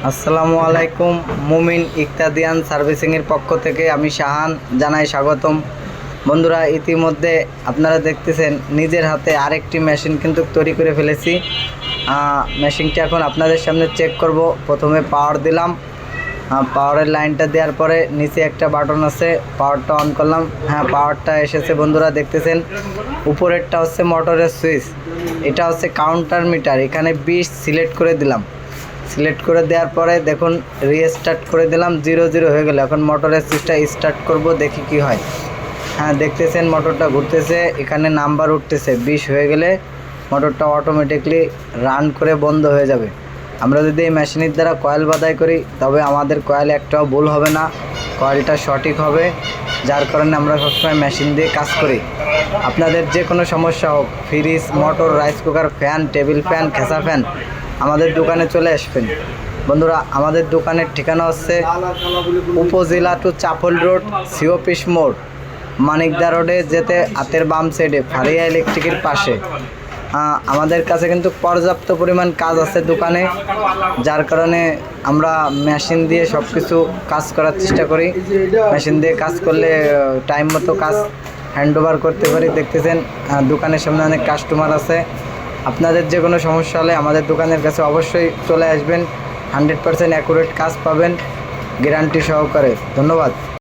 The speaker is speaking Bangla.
আসসালামু আলাইকুম। মুমিন ইক্তাদিয়ান সার্ভিসিংয়ের পক্ষ থেকে আমি শাহান জানাই স্বাগতম। বন্ধুরা, ইতিমধ্যে আপনারা দেখতেছেন নিজের হাতে আরেকটি মেশিন কিন্তু তৈরি করে ফেলেছি। মেশিনটি এখন আপনাদের সামনে চেক করব। প্রথমে পাওয়ার দিলাম, পাওয়ারের লাইনটা দেওয়ার পরে নিচে একটা বাটন আছে, পাওয়ারটা অন করলাম। হ্যাঁ, পাওয়ারটা এসেছে। বন্ধুরা দেখতেছেন উপরেরটা হচ্ছে মোটরের সুইচ, এটা হচ্ছে কাউন্টার মিটার। এখানে 20 সিলেক্ট করে দিলাম। সিলেক্ট করে দেওয়ার পরে দেখুন রিস্টার্ট করে দিলাম, 0 হয়ে গেল। এখন মোটরের সুইচটা স্টার্ট করব, দেখি কি হয়। হ্যাঁ, দেখতেছেন মোটরটা ঘুরতেছে, এখানে নাম্বার উঠতেছে। 20 হয়ে গেলে মোটরটা অটোমেটিকলি রান করে বন্ধ হয়ে যাবে। আমরা যদি এই মেশিনের দ্বারা কয়েল বাঁধাই করি তবে আমাদের কয়েল একটাও ভুল হবে না, কয়েলটা সঠিক হবে। যার কারণে আমরা সবসময় মেশিন দিয়ে কাজ করি। আপনাদের যে কোনো সমস্যা হোক, fridge, motor, rice cooker, fan, table fan, খেসা ফ্যান, আমাদের দোকানে চলে আসবেন। বন্ধুরা, আমাদের দোকানের ঠিকানা হচ্ছে উপজেলা টু চাপল রোড, সিওপিস মোড়, মানিকদা রোডে যেতে হাতের বাম সাইডে ফারিয়া ইলেকট্রিকের পাশে। আমাদের কাছে কিন্তু পর্যাপ্ত পরিমাণ কাজ আছে দোকানে, যার কারণে আমরা মেশিন দিয়ে সব কিছু কাজ করার চেষ্টা করি। মেশিন দিয়ে কাজ করলে টাইম মতো কাজ হ্যান্ডওভার করতে পারি। দেখতেছেন দোকানের সামনে অনেক কাস্টমার আছে। আপনাদের যে কোনো সমস্যা হলে আমাদের দোকানের কাছে অবশ্যই চলে আসবেন। 100% অ্যাকুরেট কাজ পাবেন, গ্যারান্টি সহকারে। ধন্যবাদ।